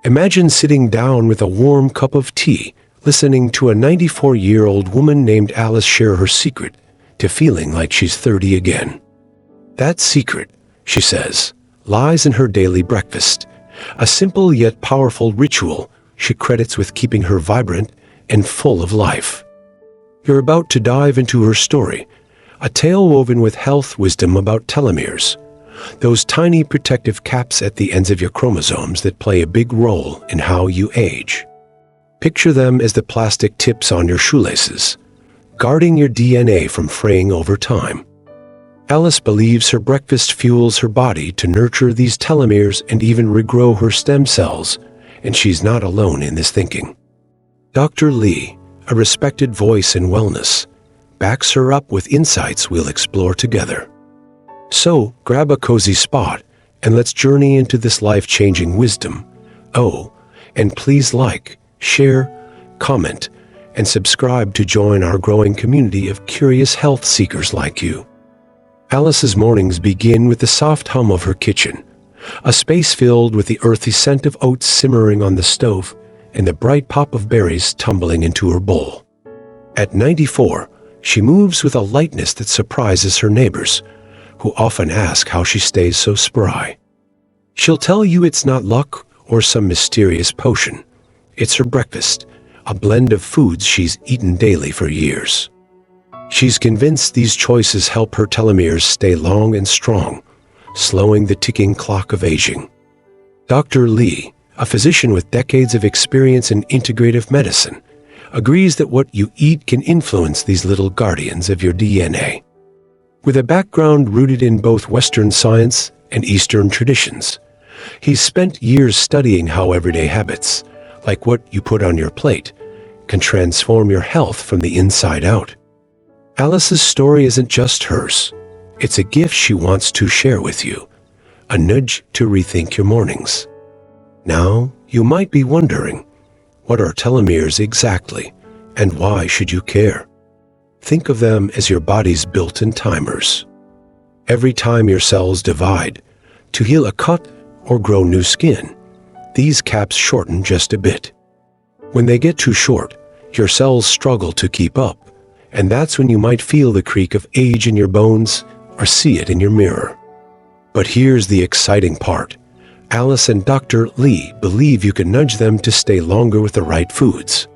Imagine sitting down with a warm cup of tea, listening to a 94-year-old woman named Alice share her secret to feeling like she's 30 again. That secret, she says, lies in her daily breakfast, a simple yet powerful ritual she credits with keeping her vibrant and full of life. You're about to dive into her story, a tale woven with health wisdom about telomeres, those tiny protective caps at the ends of your chromosomes that play a big role in how you age. Picture them as the plastic tips on your shoelaces, guarding your DNA from fraying over time. Alice believes her breakfast fuels her body to nurture these telomeres and even regrow her stem cells, and she's not alone in this thinking. Dr. Lee, a respected voice in wellness, backs her up with insights we'll explore together. So, grab a cozy spot and let's journey into this life-changing wisdom. Oh, and please like, share, comment, and subscribe to join our growing community of curious health seekers like you. Alice's mornings begin with the soft hum of her kitchen, a space filled with the earthy scent of oats simmering on the stove and the bright pop of berries tumbling into her bowl. At 94, she moves with a lightness that surprises her neighbors, who often ask how she stays so spry. She'll tell you it's not luck or some mysterious potion. It's her breakfast, a blend of foods she's eaten daily for years. She's convinced these choices help her telomeres stay long and strong, slowing the ticking clock of aging. Dr. Lee, a physician with decades of experience in integrative medicine, agrees that what you eat can influence these little guardians of your DNA. With a background rooted in both Western science and Eastern traditions, he's spent years studying how everyday habits, like what you put on your plate, can transform your health from the inside out. Alice's story isn't just hers. It's a gift she wants to share with you, a nudge to rethink your mornings. Now, you might be wondering, what are telomeres exactly, and why should you care? Think of them as your body's built-in timers. Every time your cells divide, to heal a cut or grow new skin, these caps shorten just a bit. When they get too short, your cells struggle to keep up, and that's when you might feel the creak of age in your bones or see it in your mirror. But here's the exciting part. Alice and Dr. Lee believe you can nudge them to stay longer with the right foods.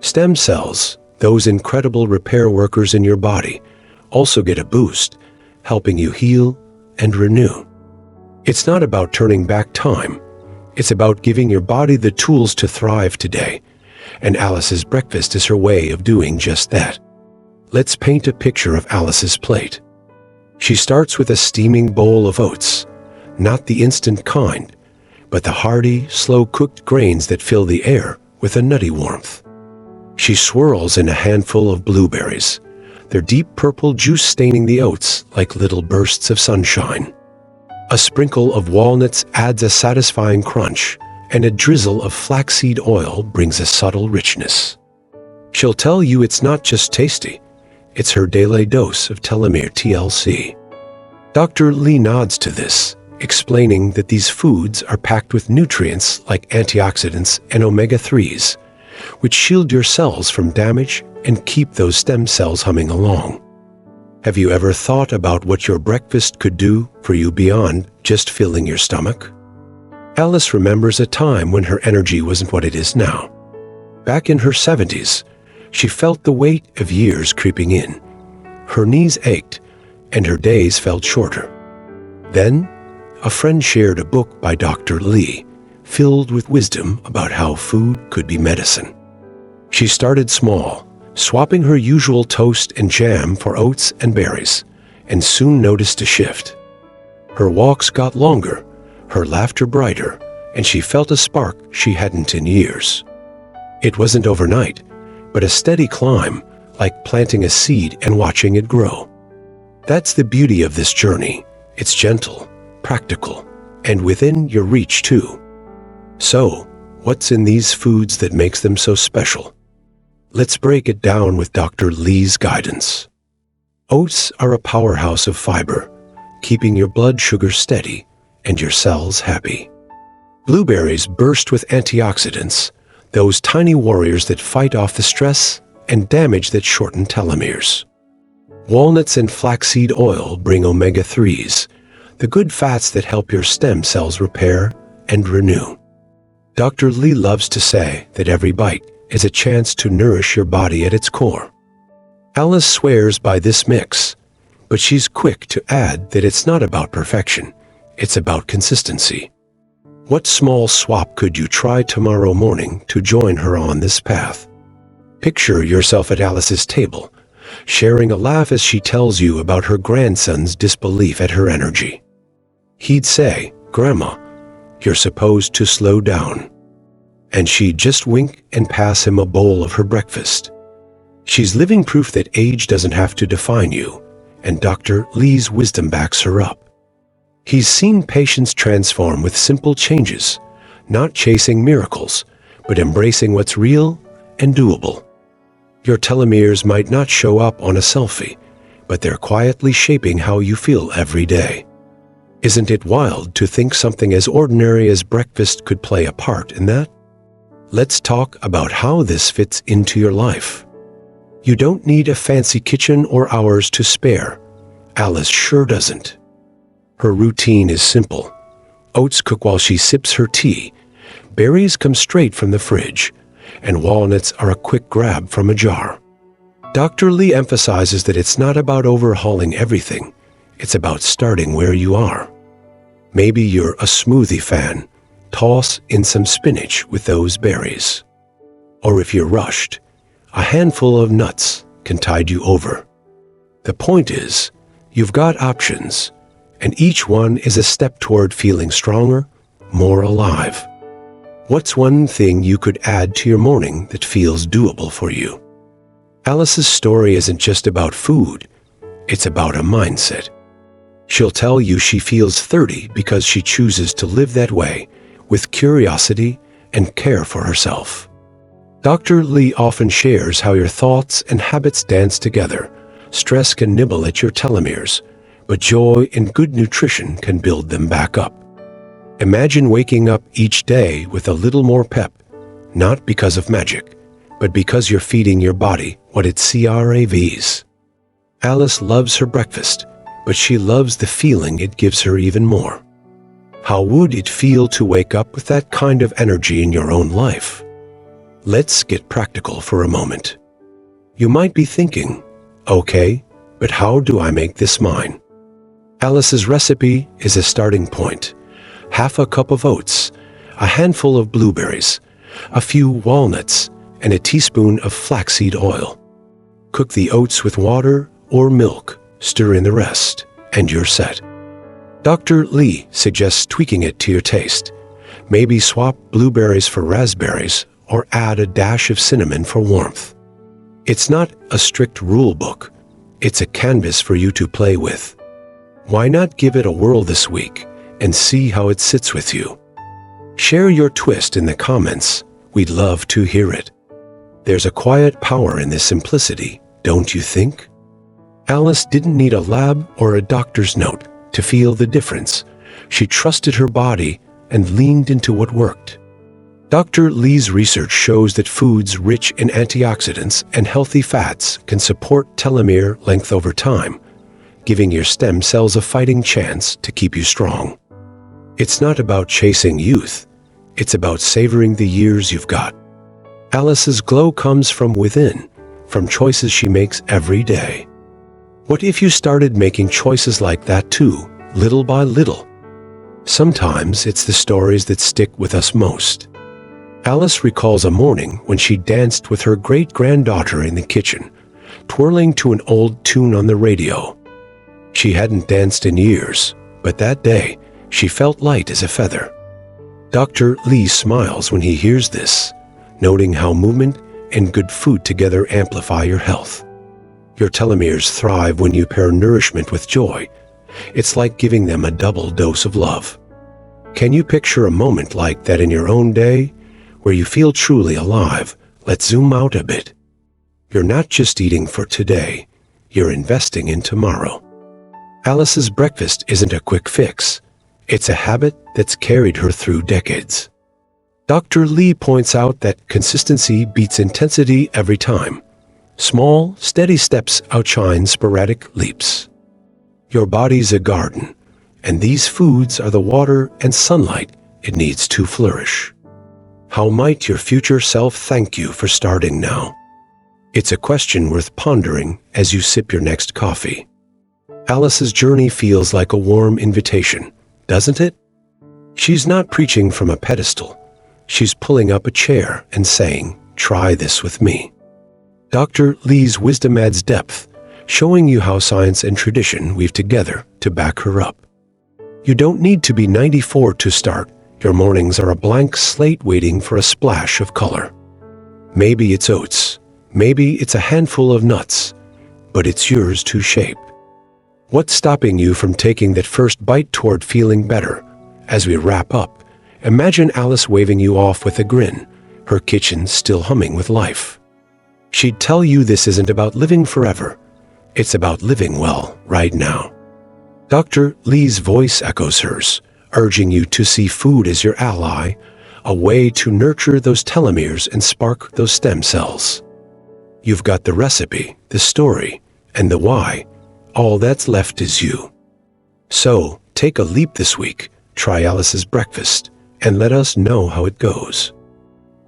Stem cells, those incredible repair workers in your body, also get a boost, helping you heal and renew. It's not about turning back time. It's about giving your body the tools to thrive today, and Alice's breakfast is her way of doing just that. Let's paint a picture of Alice's plate. She starts with a steaming bowl of oats, not the instant kind, but the hearty, slow-cooked grains that fill the air with a nutty warmth. She swirls in a handful of blueberries, their deep purple juice staining the oats like little bursts of sunshine. A sprinkle of walnuts adds a satisfying crunch, and a drizzle of flaxseed oil brings a subtle richness. She'll tell you it's not just tasty, it's her daily dose of telomere TLC. Dr. Lee nods to this, explaining that these foods are packed with nutrients like antioxidants and omega-3s, which shield your cells from damage and keep those stem cells humming along. Have you ever thought about what your breakfast could do for you beyond just filling your stomach? Alice remembers a time when her energy wasn't what it is now. Back in her 70s, she felt the weight of years creeping in. Her knees ached, and her days felt shorter. Then, a friend shared a book by Dr. Lee, filled with wisdom about how food could be medicine. She started small, swapping her usual toast and jam for oats and berries, and soon noticed a shift. Her walks got longer, her laughter brighter, and she felt a spark she hadn't in years. It wasn't overnight, but a steady climb, like planting a seed and watching it grow. That's the beauty of this journey. It's gentle, practical, and within your reach too. So, what's in these foods that makes them so special? Let's break it down with Dr. Lee's guidance. Oats are a powerhouse of fiber, keeping your blood sugar steady and your cells happy. Blueberries burst with antioxidants, those tiny warriors that fight off the stress and damage that shorten telomeres. Walnuts and flaxseed oil bring omega-3s, the good fats that help your stem cells repair and renew. Dr. Lee loves to say that every bite is a chance to nourish your body at its core. Alice swears by this mix, but she's quick to add that it's not about perfection, it's about consistency. What small swap could you try tomorrow morning to join her on this path? Picture yourself at Alice's table, sharing a laugh as she tells you about her grandson's disbelief at her energy. He'd say, "Grandma, you're supposed to slow down." And she'd just wink and pass him a bowl of her breakfast. She's living proof that age doesn't have to define you, and Dr. Lee's wisdom backs her up. He's seen patients transform with simple changes, not chasing miracles, but embracing what's real and doable. Your telomeres might not show up on a selfie, but they're quietly shaping how you feel every day. Isn't it wild to think something as ordinary as breakfast could play a part in that? Let's talk about how this fits into your life. You don't need a fancy kitchen or hours to spare. Alice sure doesn't. Her routine is simple. Oats cook while she sips her tea, berries come straight from the fridge, and walnuts are a quick grab from a jar. Dr. Lee emphasizes that it's not about overhauling everything, it's about starting where you are. Maybe you're a smoothie fan. Toss in some spinach with those berries. Or if you're rushed, a handful of nuts can tide you over. The point is, you've got options, and each one is a step toward feeling stronger, more alive. What's one thing you could add to your morning that feels doable for you? Alice's story isn't just about food, it's about a mindset. She'll tell you she feels 30 because she chooses to live that way, with curiosity and care for herself. Dr. Lee often shares how your thoughts and habits dance together. Stress can nibble at your telomeres, but joy and good nutrition can build them back up. Imagine waking up each day with a little more pep, not because of magic, but because you're feeding your body what it craves. Alice loves her breakfast, but she loves the feeling it gives her even more. How would it feel to wake up with that kind of energy in your own life? Let's get practical for a moment. You might be thinking, okay, but how do I make this mine? Alice's recipe is a starting point. Half a cup of oats, a handful of blueberries, a few walnuts, and a teaspoon of flaxseed oil. Cook the oats with water or milk, stir in the rest, and you're set. Dr. Lee suggests tweaking it to your taste. Maybe swap blueberries for raspberries or add a dash of cinnamon for warmth. It's not a strict rule book. It's a canvas for you to play with. Why not give it a whirl this week and see how it sits with you? Share your twist in the comments. We'd love to hear it. There's a quiet power in this simplicity, don't you think? Alice didn't need a lab or a doctor's note to feel the difference. She trusted her body and leaned into what worked. Dr. Lee's research shows that foods rich in antioxidants and healthy fats can support telomere length over time, giving your stem cells a fighting chance to keep you strong. It's not about chasing youth, it's about savoring the years you've got. Alice's glow comes from within, from choices she makes every day. What if you started making choices like that too, little by little? Sometimes it's the stories that stick with us most. Alice recalls a morning when she danced with her great-granddaughter in the kitchen, twirling to an old tune on the radio. She hadn't danced in years, but that day, she felt light as a feather. Dr. Lee smiles when he hears this, noting how movement and good food together amplify your health. Your telomeres thrive when you pair nourishment with joy. It's like giving them a double dose of love. Can you picture a moment like that in your own day, where you feel truly alive? Let's zoom out a bit. You're not just eating for today, you're investing in tomorrow. Alice's breakfast isn't a quick fix. It's a habit that's carried her through decades. Dr. Lee points out that consistency beats intensity every time. Small, steady steps outshine sporadic leaps. Your body's a garden, and these foods are the water and sunlight it needs to flourish. How might your future self thank you for starting now? It's a question worth pondering as you sip your next coffee. Alice's journey feels like a warm invitation, doesn't it? She's not preaching from a pedestal. She's pulling up a chair and saying, "Try this with me." Dr. Lee's wisdom adds depth, showing you how science and tradition weave together to back her up. You don't need to be 94 to start. Your mornings are a blank slate waiting for a splash of color. Maybe it's oats, maybe it's a handful of nuts, but it's yours to shape. What's stopping you from taking that first bite toward feeling better? As we wrap up, imagine Alice waving you off with a grin, her kitchen still humming with life. She'd tell you this isn't about living forever. It's about living well right now. Dr. Lee's voice echoes hers, urging you to see food as your ally, a way to nurture those telomeres and spark those stem cells. You've got the recipe, the story, and the why. All that's left is you. So, take a leap this week, try Alice's breakfast, and let us know how it goes.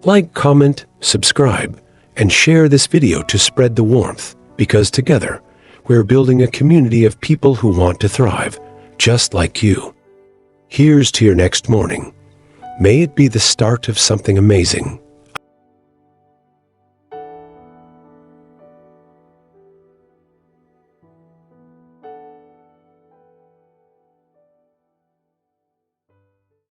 Like, comment, subscribe, and share this video to spread the warmth, because together, we're building a community of people who want to thrive, just like you. Here's to your next morning. May it be the start of something amazing.